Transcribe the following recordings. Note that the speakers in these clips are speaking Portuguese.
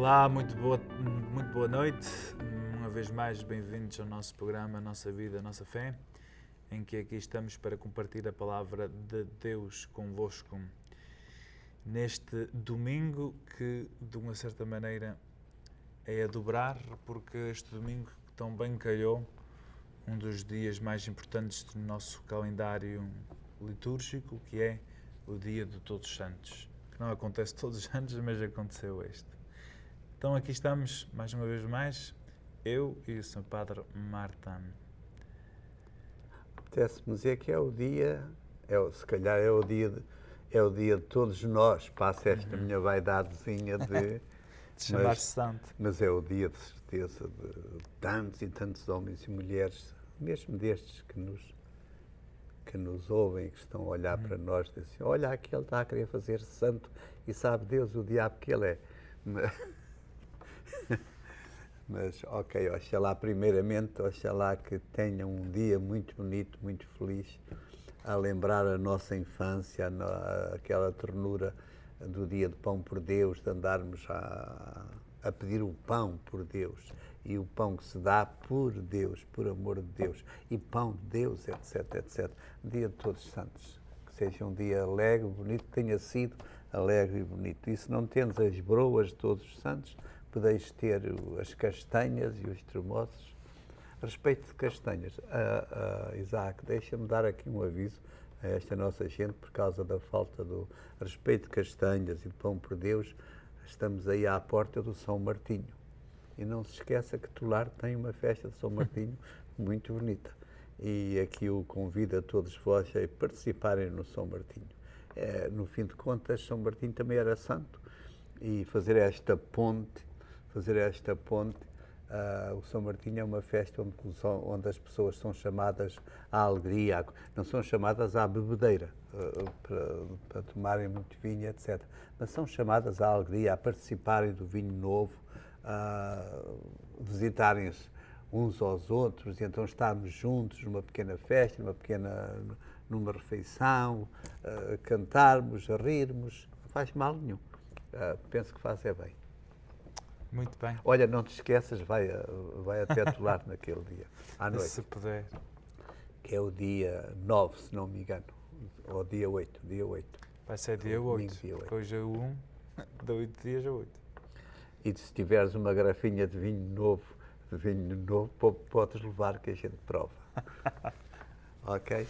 Olá, muito boa noite. Uma vez mais, bem-vindos ao nosso programa, a Nossa Vida, a Nossa Fé, em que aqui estamos para compartilhar a palavra de Deus convosco. Neste domingo que, de uma certa maneira, é a dobrar, porque este domingo tão bem calhou, um dos dias mais importantes do nosso calendário litúrgico, que é o Dia de Todos os Santos. Que não acontece todos os anos, mas aconteceu este. Então aqui estamos, mais uma vez mais, eu e o Sr. Padre Marta. Apetece-me dizer que é o dia, se calhar é o dia de todos nós, passa esta minha vaidadezinha de Chamar-se santo. mas é o dia de certeza de tantos e tantos homens e mulheres, mesmo destes que nos ouvem, que estão a olhar para nós, dizem assim, olha, aquele está a querer fazer santo e sabe Deus o diabo que ele é. Mas, ok, oxalá que tenham um dia muito bonito, muito feliz, a lembrar a nossa infância, aquela ternura do dia de pão por Deus, de andarmos a pedir o pão por Deus, e o pão que se dá por Deus, por amor de Deus, e pão de Deus, etc, etc. Dia de Todos os Santos. Que seja um dia alegre, bonito, que tenha sido alegre e bonito. E se não temos as broas de Todos os Santos, podeis ter as castanhas e os tremoços. A respeito de castanhas, Isaac, deixa-me dar aqui um aviso a esta nossa gente, por causa da falta do respeito de castanhas e de pão por Deus. Estamos aí à porta do São Martinho. E não se esqueça que Tolar tem uma festa de São Martinho muito bonita. E aqui o convido a todos vós a participarem no São Martinho. No fim de contas, São Martinho também era santo. E fazer esta ponte, o São Martinho é uma festa onde as pessoas são chamadas à alegria, não são chamadas à bebedeira, para tomarem muito vinho, etc. Mas são chamadas à alegria, a participarem do vinho novo, a visitarem-se uns aos outros, e então estarmos juntos numa pequena festa, numa refeição, a cantarmos, a rirmos, não faz mal nenhum. Penso que faz bem. Muito bem. Olha, não te esqueças, vai até Tolar naquele dia, à noite. Se puder. Que é o dia 9, se não me engano, ou dia 8. Vai ser dia 8, dia 8. porque hoje é o 1, de 8 dias a 8. E se tiveres uma garrafinha de vinho novo, podes levar que a gente prova. Ok?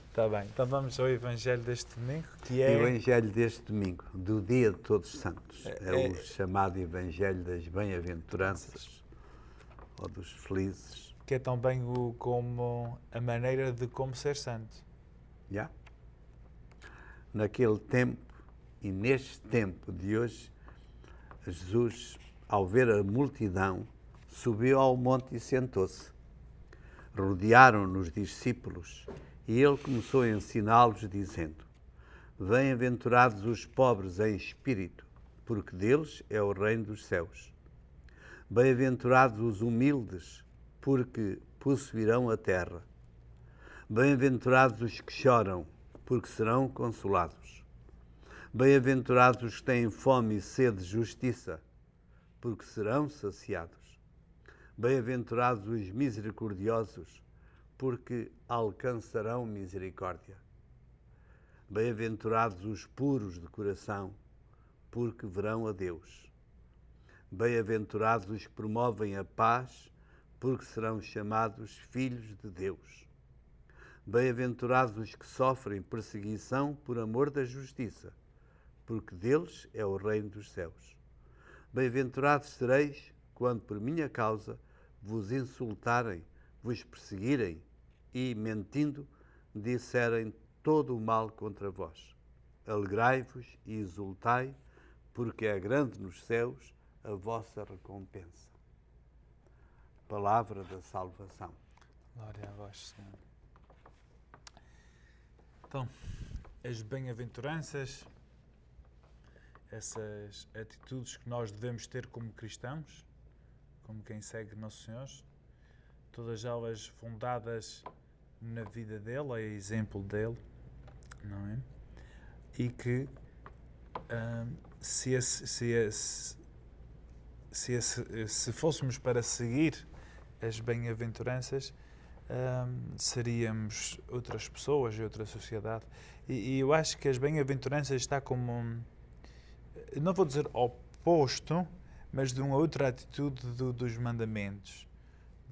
Está bem. Então vamos ao Evangelho deste domingo, que E o é... Evangelho deste domingo, do Dia de Todos os Santos, é o chamado Evangelho das Bem-aventuranças, ou dos Felizes. Que é também como a maneira de como ser santo. Yeah? Naquele tempo e neste tempo de hoje, Jesus, ao ver a multidão, subiu ao monte e sentou-se. Rodearam-no os discípulos e ele começou a ensiná-los, dizendo: Bem-aventurados os pobres em espírito, porque deles é o reino dos céus. Bem-aventurados os humildes, porque possuirão a terra. Bem-aventurados os que choram, porque serão consolados. Bem-aventurados os que têm fome e sede de justiça, porque serão saciados. Bem-aventurados os misericordiosos, porque alcançarão misericórdia. Bem-aventurados os puros de coração, porque verão a Deus. Bem-aventurados os que promovem a paz, porque serão chamados filhos de Deus. Bem-aventurados os que sofrem perseguição por amor da justiça, porque deles é o reino dos céus. Bem-aventurados sereis quando por minha causa vos insultarem, vos perseguirem e, mentindo, disserem todo o mal contra vós. Alegrai-vos e exultai, porque é grande nos céus a vossa recompensa. Palavra da salvação. Glória a vós, Senhor. Então, as bem-aventuranças, essas atitudes que nós devemos ter como cristãos, como quem segue Nosso Senhor, todas elas fundadas na vida dele, a exemplo dele, não é? E que se se fôssemos para seguir as bem-aventuranças, seríamos outras pessoas e outra sociedade. E eu acho que as bem-aventuranças está como, não vou dizer oposto, mas de uma outra atitude dos mandamentos.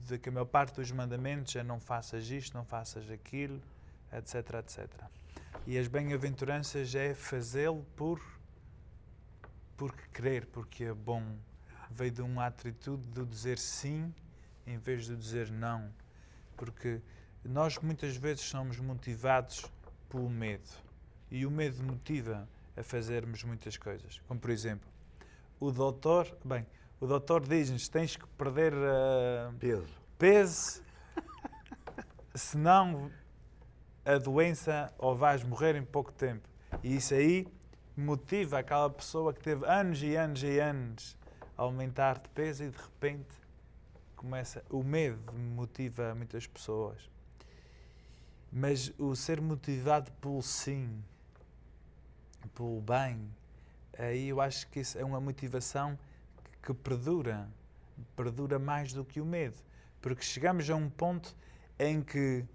De que a maior parte dos mandamentos é não faças isto, não faças aquilo, etc, etc. E as bem-aventuranças é fazê-lo porque querer, porque é bom. Veio de uma atitude de dizer sim em vez de dizer não. Porque nós muitas vezes somos motivados pelo medo. E o medo motiva a fazermos muitas coisas. Como, por exemplo, o doutor diz-nos que tens que perder peso, senão a doença ou vais morrer em pouco tempo. E isso aí motiva aquela pessoa que teve anos e anos e anos a aumentar de peso e de repente o medo motiva muitas pessoas. Mas o ser motivado pelo sim, pelo bem, aí eu acho que isso é uma motivação que perdura mais do que o medo. Porque chegamos a um ponto em que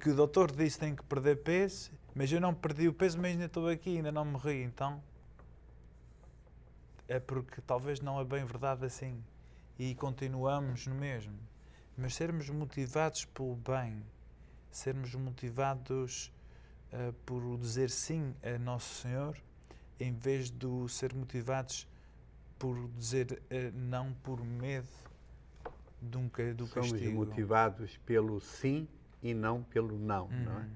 o doutor disse que tem que perder peso, mas eu não perdi o peso, mas ainda estou aqui, ainda não morri. Então, é porque talvez não é bem verdade assim. E continuamos no mesmo. Mas sermos motivados pelo bem, sermos motivados por dizer sim a Nosso Senhor, em vez de ser motivados por dizer não por medo do castigo. Somos motivados pelo sim e não pelo não, não é?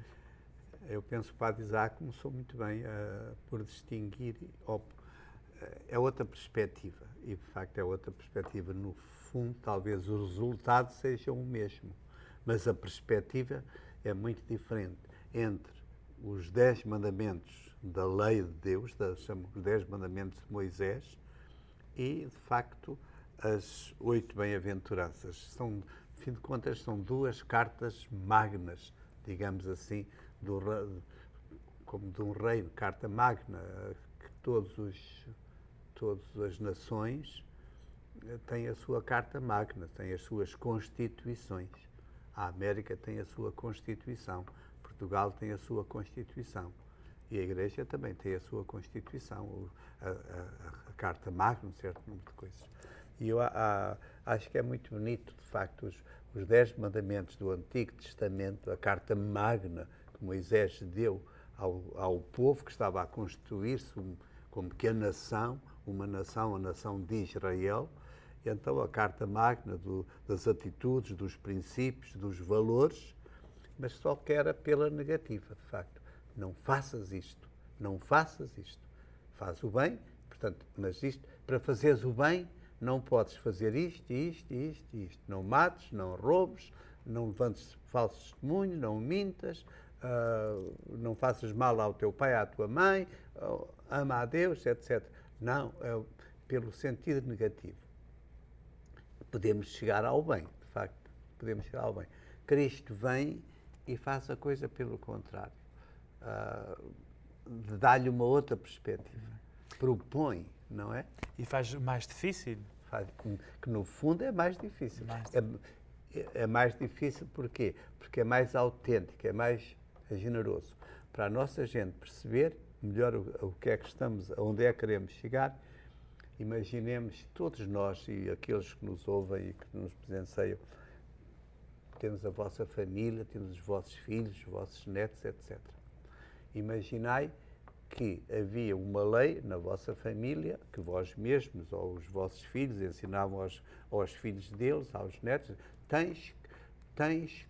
Eu penso que o Padre Isaac começou muito bem por distinguir, é outra perspectiva, e de facto é outra perspectiva. No fundo, talvez o resultado seja o mesmo, mas a perspectiva é muito diferente entre os 10 mandamentos da lei de Deus, os 10 mandamentos de Moisés, e de facto as 8 bem-aventuranças. São, de fim de contas, são duas cartas magnas, digamos assim, como de um reino, carta magna, que todas as nações têm a sua carta magna, têm as suas constituições. A América tem a sua Constituição, Portugal tem a sua Constituição e a Igreja também tem a sua Constituição, a Carta Magna, um certo número de coisas. E eu acho que é muito bonito, de facto, os 10 mandamentos do Antigo Testamento, a Carta Magna que Moisés deu ao povo que estava a constituir-se como pequena nação, a nação de Israel. E então a Carta Magna das atitudes, dos princípios, dos valores, mas só que era pela negativa, de facto. Não faças isto, não faças isto. Faz o bem, portanto, mas isto, para fazeres o bem, não podes fazer isto, isto, isto, isto. Não mates, não roubes, não levantes falsos testemunhos, não mintas, não faças mal ao teu pai, à tua mãe, ama a Deus, etc. Não, é pelo sentido negativo. Podemos chegar ao bem, de facto, podemos chegar ao bem. Cristo vem e faz a coisa pelo contrário. Dá-lhe uma outra perspectiva. Propõe, não é? E faz mais difícil. Que no fundo é mais difícil. É mais difícil porquê? Porque é mais autêntico, é mais generoso. Para a nossa gente perceber melhor o que é que estamos, aonde é que queremos chegar, imaginemos todos nós e aqueles que nos ouvem e que nos presenciam, temos a vossa família, temos os vossos filhos, os vossos netos, etc. Imaginai que havia uma lei na vossa família que vós mesmos ou os vossos filhos ensinavam aos filhos deles, aos netos, tens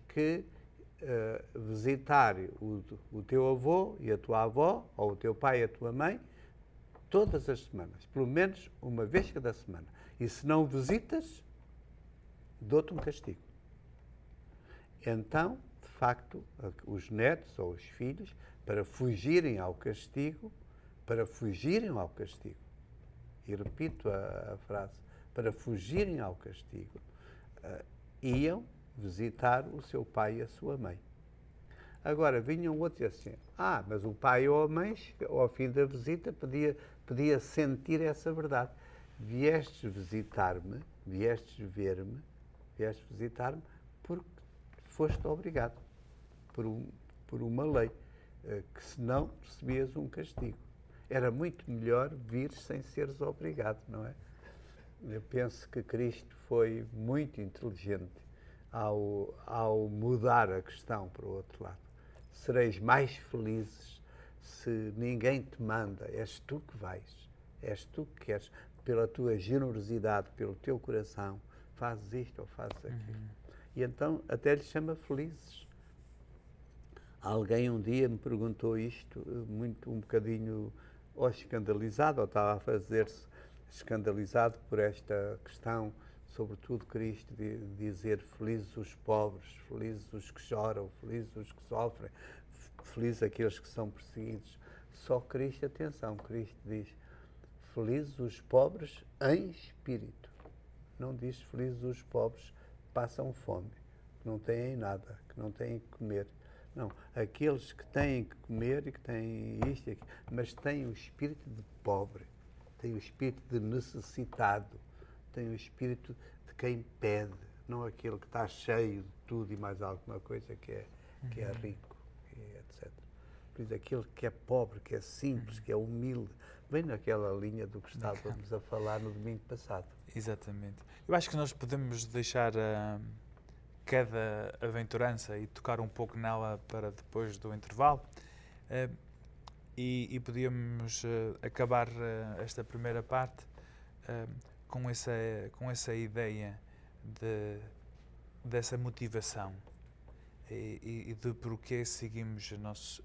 que visitar o teu avô e a tua avó, ou o teu pai e a tua mãe, todas as semanas, pelo menos uma vez cada semana. E se não visitas, dou-te um castigo. Então, de facto, os netos ou os filhos, para fugirem ao castigo, e repito a frase, para fugirem ao castigo, iam visitar o seu pai e a sua mãe. Agora, vinham outros assim, mas o pai ou a mãe, ao fim da visita, podia sentir essa verdade. viestes visitar-me, viestes ver-me, viestes visitar-me porque foste obrigado por uma lei, que senão recebias um castigo. Era muito melhor vir sem seres obrigado, não é? Eu penso que Cristo foi muito inteligente ao mudar a questão para o outro lado. Sereis mais felizes se ninguém te manda, és tu que vais, és tu que queres, pela tua generosidade, pelo teu coração, fazes isto ou fazes aquilo. E então até lhe chama felizes. Alguém um dia me perguntou isto, um bocadinho ou escandalizado, ou estava a fazer-se escandalizado por esta questão, sobretudo Cristo, de dizer felizes os pobres, felizes os que choram, felizes os que sofrem, felizes aqueles que são perseguidos. Só Cristo, atenção, Cristo diz felizes os pobres em espírito. Não diz felizes os pobres que passam fome, que não têm nada, que não têm que comer. Não, aqueles que têm que comer e que têm isto e aquilo, mas têm o espírito de pobre, têm o espírito de necessitado, têm o espírito de quem pede, não aquele que está cheio de tudo e mais alguma coisa que é rico, etc. Por isso, aquele que é pobre, que é simples, que é humilde, vem naquela linha do que estávamos a falar no domingo passado. Exatamente. Eu acho que nós podemos deixar cada aventurança e tocar um pouco nela para depois do intervalo. E podíamos acabar esta primeira parte com essa ideia dessa motivação e de porquê seguimos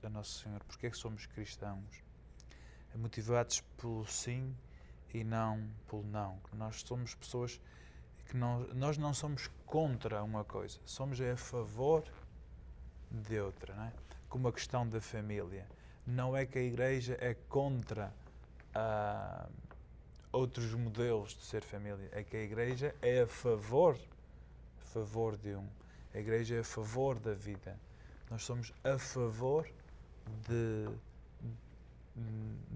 a Nosso Senhor, porquê que somos cristãos, motivados pelo sim e não pelo não. Nós somos pessoas que nós não somos contra uma coisa, somos a favor de outra, não é? Como a questão da família. Não é que a Igreja é contra outros modelos de ser família, é que a Igreja é a favor de um. A Igreja é a favor da vida. Nós somos a favor de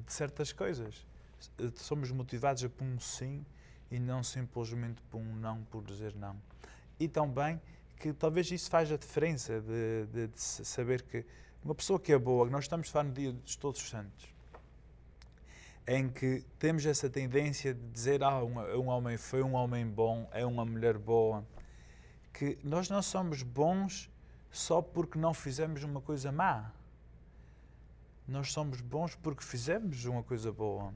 certas coisas. Somos motivados por um sim e não simplesmente por um não, por dizer não. E também que talvez isso faz a diferença de saber que uma pessoa que é boa, nós estamos a falar no dia dos Todos os Santos, em que temos essa tendência de dizer um homem foi um homem bom, é uma mulher boa, que nós não somos bons só porque não fizemos uma coisa má. Nós somos bons porque fizemos uma coisa boa.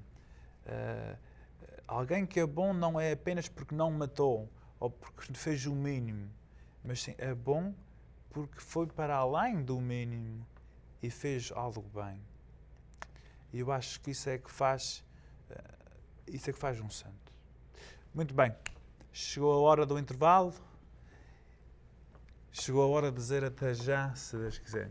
Alguém que é bom não é apenas porque não matou ou porque fez o mínimo, mas sim, é bom porque foi para além do mínimo e fez algo bem. E eu acho que isso é que faz um santo. Muito bem, chegou a hora do intervalo, chegou a hora de dizer até já, se Deus quiser.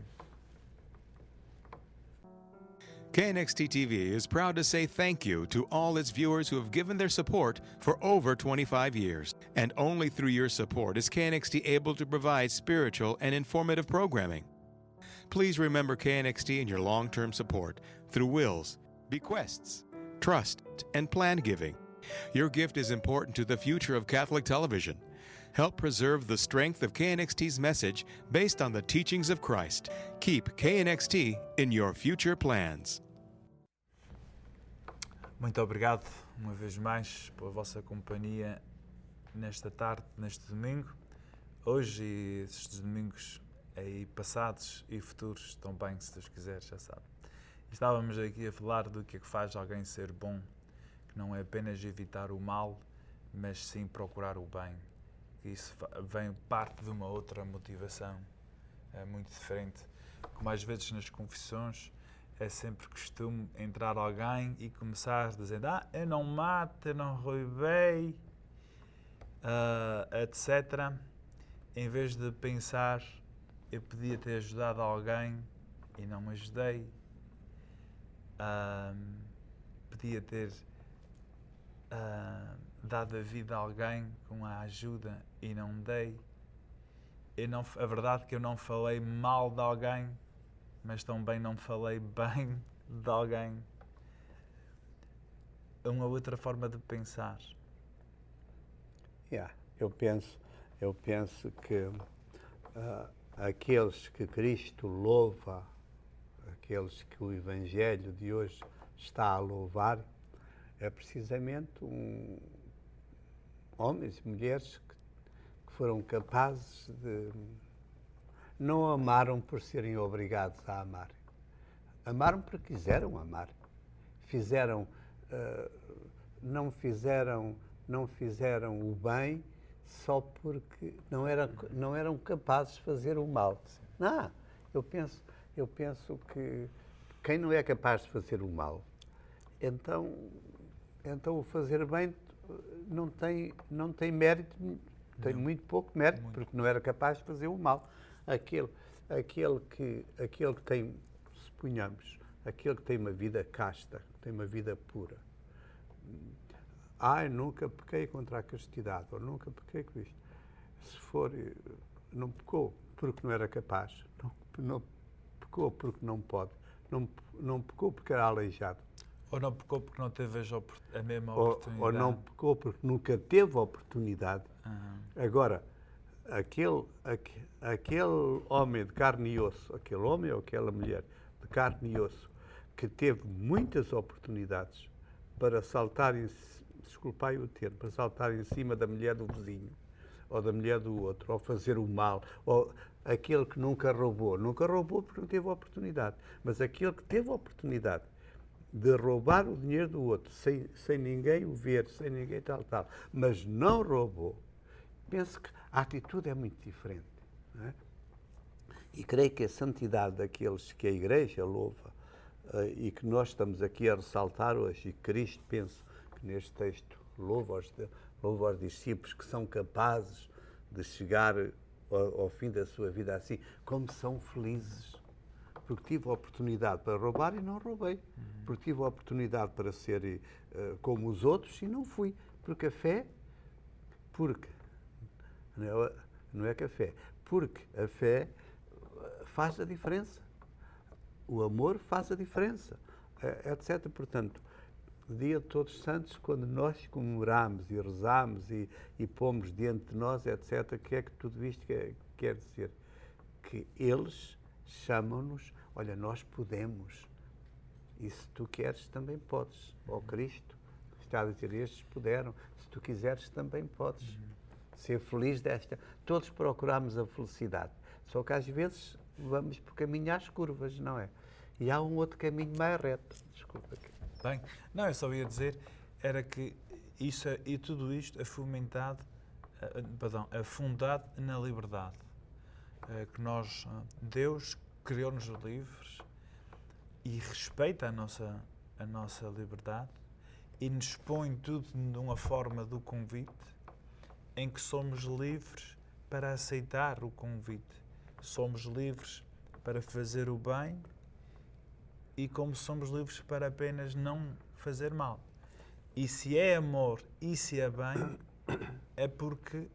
KNXT TV is proud to say thank you to all its viewers who have given their support for over 25 years. And only through your support is KNXT able to provide spiritual and informative programming. Please remember KNXT in your long-term support through wills, bequests, trust, and planned giving. Your gift is important to the future of Catholic television. Help preserve the strength of KNXT's message based on the teachings of Christ. Keep KNXT in your future plans. Muito obrigado, uma vez mais, pela vossa companhia nesta tarde, neste domingo. Hoje e estes domingos aí passados e futuros também, se Deus quiser, já sabe. Estávamos aqui a falar do que é que faz alguém ser bom, que não é apenas evitar o mal, mas sim procurar o bem. Isso vem parte de uma outra motivação, é muito diferente. Como às vezes nas confissões é sempre costume entrar alguém e começar dizendo eu não mato, eu não roubei, etc. Em vez de pensar, eu podia ter ajudado alguém e não ajudei, podia ter dado a vida a alguém com a ajuda e não dei. A verdade é que eu não falei mal de alguém, mas também não falei bem de alguém. uma outra forma de pensar. Eu penso que aqueles que Cristo louva, aqueles que o Evangelho de hoje está a louvar, é precisamente homens e mulheres que foram capazes de... Não amaram por serem obrigados a amar. Amaram porque quiseram amar. Não fizeram o bem só porque não eram capazes de fazer o mal. Não, eu penso que quem não é capaz de fazer o mal, então o fazer bem não tem mérito, tem muito pouco mérito, porque não era capaz de fazer o mal. Aquele que tem, suponhamos, aquele que tem uma vida casta, tem uma vida pura. Nunca pequei contra a castidade, ou nunca pequei com isto. Se for, não pecou porque não era capaz, não pecou porque não pode, não pecou porque era aleijado. Ou não pecou porque não teve a mesma oportunidade. Ou não pecou porque nunca teve oportunidade. Agora, aquele homem de carne e osso, aquele homem ou aquela mulher de carne e osso, que teve muitas oportunidades para saltar, desculpai o termo, para saltar em cima da mulher do vizinho, ou da mulher do outro, ou fazer o mal, ou aquele que nunca roubou porque não teve oportunidade, mas aquele que teve oportunidade de roubar o dinheiro do outro, sem ninguém o ver, sem ninguém tal, mas não roubou, penso que a atitude é muito diferente. Não é? E creio que a santidade daqueles que a Igreja louva e que nós estamos aqui a ressaltar hoje, e Cristo, penso que neste texto louva aos discípulos que são capazes de chegar ao fim da sua vida assim, como são felizes. Porque tive a oportunidade para roubar e não roubei. Porque tive a oportunidade para ser como os outros e não fui. Porque a fé, não é que a fé, porque a fé faz a diferença. O amor faz a diferença, etc. Portanto, dia de Todos os Santos, quando nós comemoramos e rezamos e pomos diante de nós, etc., o que é que tudo isto quer dizer? Que eles chamam-nos, olha, nós podemos, e se tu queres também podes. Cristo está a dizer, estes puderam, se tu quiseres também podes. Ser feliz desta. Todos procuramos a felicidade, só que às vezes vamos por caminho às curvas, não é? E há um outro caminho mais reto. Desculpa. Bem, não, eu só ia dizer, era que tudo isto é fundado na liberdade. Que Deus criou-nos livres e respeita a nossa liberdade e nos põe tudo numa forma do convite, em que somos livres para aceitar o convite. Somos livres para fazer o bem e como somos livres para apenas não fazer mal. E se é amor e se é bem, é porque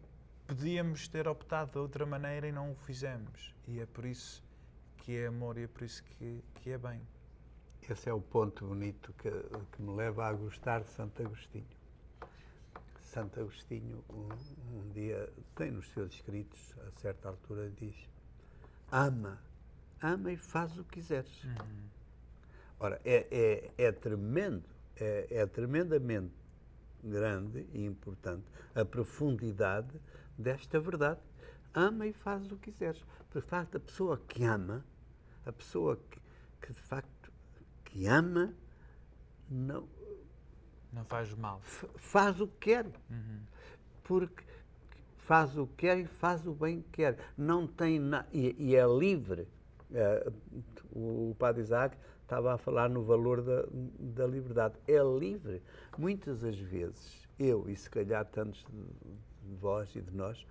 podíamos ter optado de outra maneira e não o fizemos. E é por isso que é amor e é por isso que é bem. Esse é o ponto bonito que me leva a gostar de Santo Agostinho. Santo Agostinho, um dia, tem nos seus escritos, a certa altura, diz: ama e faz o que quiseres. Ora, é tremendamente grande e importante a profundidade desta verdade. Ama e faz o que quiseres. Porque, de facto, a pessoa que ama, a pessoa que de facto que ama, não faz mal. Faz o que quer. Porque faz o que quer e faz o bem que quer. Não tem nada. E é livre. O Padre Isaac estava a falar no valor da liberdade. É livre. Muitas das vezes, eu e se calhar tantos de vós e de nós,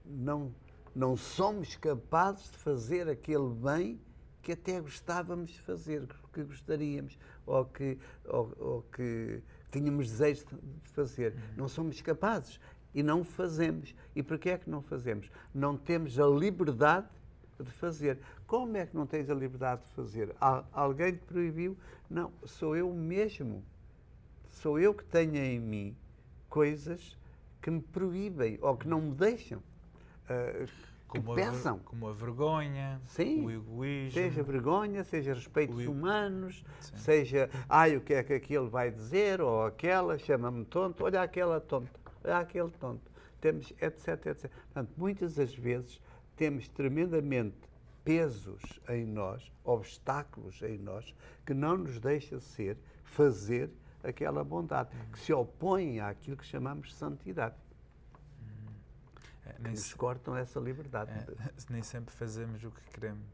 não somos capazes de fazer aquele bem que até gostávamos de fazer, que gostaríamos, ou que tínhamos desejo de fazer. Não somos capazes e não fazemos. E porquê é que não fazemos? Não temos a liberdade de fazer. Como é que não tens a liberdade de fazer? Alguém te proibiu? Não, sou eu mesmo Sou eu que tenho em mim coisas que me proíbem ou que não me deixam, que pesam. Como a vergonha, Sim, o egoísmo. seja vergonha, seja respeitos humanos, Sim. seja, o que é que aquele vai dizer, ou aquela, chama-me tonto, olha aquela tonta, olha aquele tonto. Temos, etc, etc. Portanto, muitas das vezes temos tremendamente pesos em nós, obstáculos em nós, que não nos deixa fazer aquela bondade, que se opõem àquilo que chamamos de santidade. Que nos cortam essa liberdade. Nem sempre fazemos o que queremos.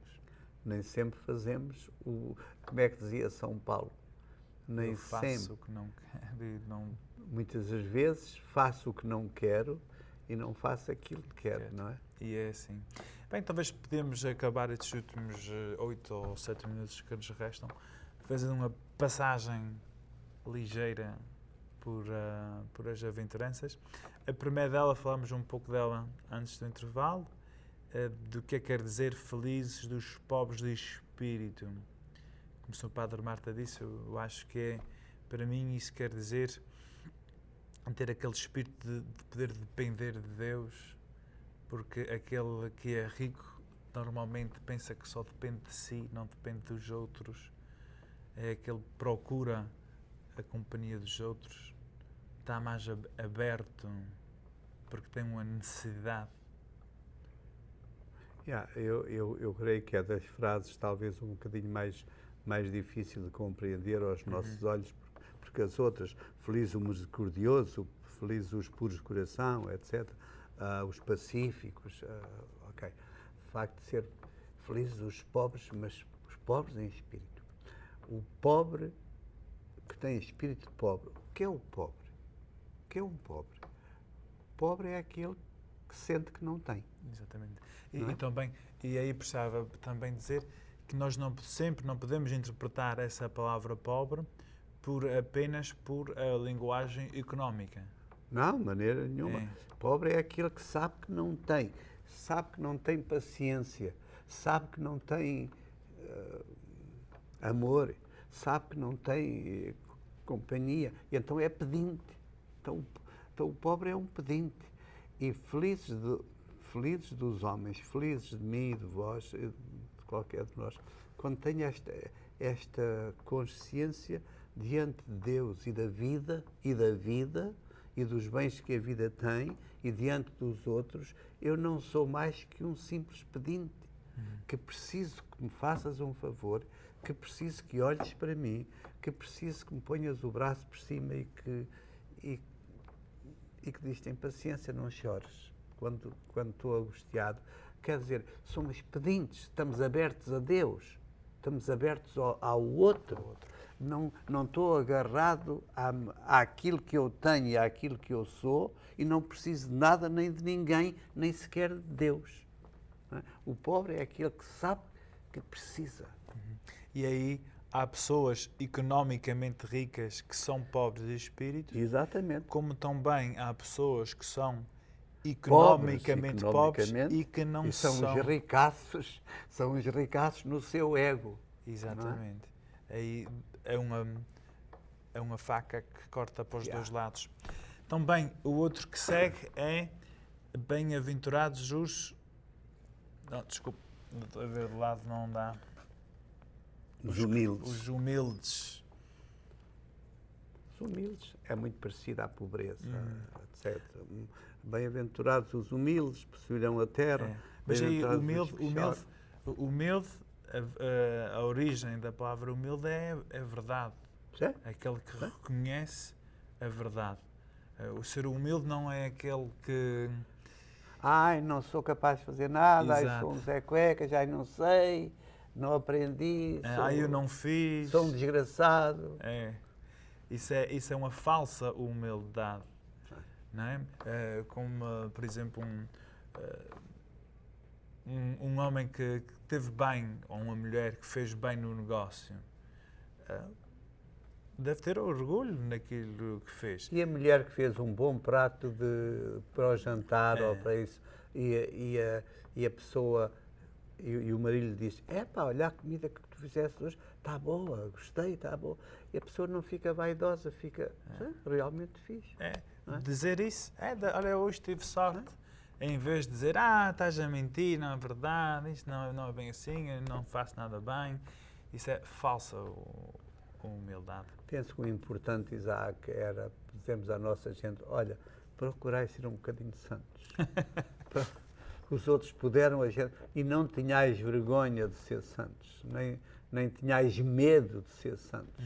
Nem sempre fazemos como é que dizia São Paulo? Nem Eu faço sempre. o que não quero e não... Muitas das vezes faço o que não quero e não faço aquilo que quero, não é? E é assim. Bem, talvez podemos acabar estes últimos 8 ou 7 minutos que nos restam fazendo uma passagem ligeira por as aventuranças. A primeira dela, falámos um pouco dela antes do intervalo, do que quer dizer felizes dos pobres de espírito. Como o Sr. Padre Marta disse, eu acho que para mim isso quer dizer ter aquele espírito de poder depender de Deus, porque aquele que é rico normalmente pensa que só depende de si, não depende dos outros. É aquele que procura a companhia dos outros, está mais aberto porque tem uma necessidade. Eu creio que é das frases talvez um bocadinho mais difícil de compreender aos nossos olhos, porque as outras, feliz o misericordioso, feliz os puros de coração, etc., os pacíficos, ok. O facto de ser felizes os pobres, mas os pobres em espírito. O pobre que tem espírito de pobre. O que é o pobre? O que é um pobre? O pobre é aquele que sente que não tem. Exatamente. E aí precisava também dizer que nós não podemos interpretar essa palavra pobre apenas por a linguagem económica. Não, de maneira nenhuma. É. Pobre é aquele que sabe que não tem paciência, sabe que não tem amor, sabe que não tem companhia, e então é pedinte. Então o pobre é um pedinte. E felizes dos homens, felizes de mim e de vós, de qualquer de nós, quando tem esta consciência diante de Deus e da vida e dos bens que a vida tem e diante dos outros, eu não sou mais que um simples pedinte, que preciso que me faças um favor, que preciso que olhes para mim, que preciso que me ponhas o braço por cima e que diz, tem paciência, não chores quando estou angustiado. Quer dizer, somos pedintes, estamos abertos a Deus, estamos abertos ao outro. Não estou agarrado àquilo que eu tenho e àquilo que eu sou e não preciso de nada nem de ninguém, nem sequer de Deus. Não é? O pobre é aquele que sabe que precisa. E aí há pessoas economicamente ricas que são pobres de espírito. Exatamente. Como também há pessoas que são economicamente pobres e que não são. São os ricaços no seu ego. Exatamente. Aí é uma faca que corta para os dois lados. Também o outro que segue é bem-aventurados os... Não, desculpe, a ver do lado não dá. Os humildes. Os humildes. Os humildes é muito parecido à pobreza, etc. Bem-aventurados os humildes, possuirão a terra. É. Mas aí humilde, a origem da palavra humilde é verdade. Sim? Aquele que reconhece a verdade. O ser humilde não é aquele que... não sou capaz de fazer nada, Exato. Sou um Zé Cuecas, não sei, não aprendi, eu não fiz. Sou um desgraçado. Isso é uma falsa humildade. Não é? Como, por exemplo, um homem que teve bem, ou uma mulher que fez bem no negócio, deve ter orgulho naquilo que fez. E a mulher que fez um bom prato para o jantar ou para isso, e a pessoa E o marido lhe diz, pá, olha a comida que tu fizeste hoje, está boa, gostei, está boa. E a pessoa não fica vaidosa, fica realmente fixe. Não é? Dizer isso, olha, hoje tive sorte, em vez de dizer, estás a mentir, não é verdade, isto não é bem assim, eu não faço nada bem. Isso é falsa humildade. Penso que o importante, Isaac, era dizermos à nossa gente, olha, procurai ser um bocadinho santos. Os outros puderam, e não tenhais vergonha de ser santos, nem tenhais medo de ser santos.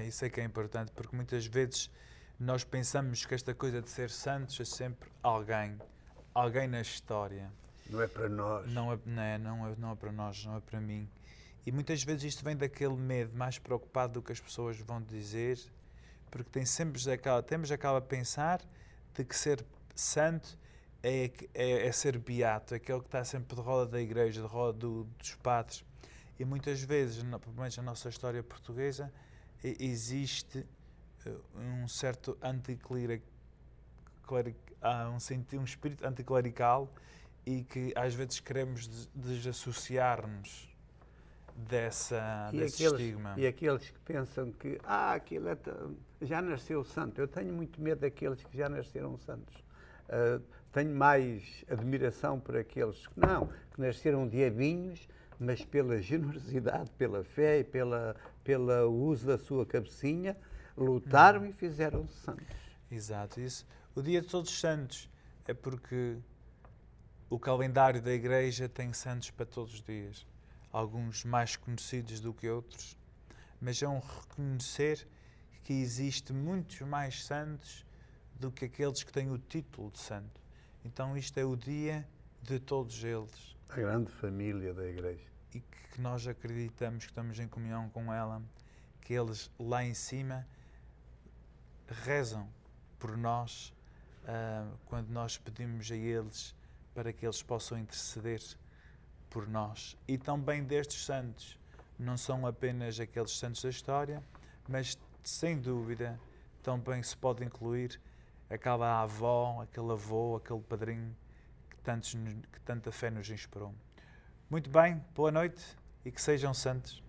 Isso é que é importante, porque muitas vezes nós pensamos que esta coisa de ser santos é sempre alguém na história. Não é para nós. Não é para nós, não é para mim. E muitas vezes isto vem daquele medo, mais preocupado do que as pessoas vão dizer, porque temos aquela a pensar de que ser santo é ser beato, é aquele que está sempre de roda da igreja, de roda dos padres. E muitas vezes, pelo menos na nossa história portuguesa, existe um certo um espírito anticlerical e que às vezes queremos desassociar-nos desse estigma. E aqueles que pensam que aquilo já nasceu santo. Eu tenho muito medo daqueles que já nasceram santos. Tenho mais admiração por aqueles que nasceram diabinhos, mas pela generosidade, pela fé e pelo uso da sua cabecinha, lutaram e fizeram-se santos. Exato, isso. O Dia de Todos os Santos é porque o calendário da Igreja tem santos para todos os dias. Alguns mais conhecidos do que outros, mas é um reconhecer que existe muitos mais santos do que aqueles que têm o título de santo. Então isto é o dia de todos eles. A grande família da Igreja. E que nós acreditamos que estamos em comunhão com ela, que eles lá em cima rezam por nós quando nós pedimos a eles para que eles possam interceder por nós. E também destes santos, não são apenas aqueles santos da história, mas sem dúvida também se pode incluir aquela avó, aquele avô, aquele padrinho que tanta fé nos inspirou. Muito bem, boa noite e que sejam santos.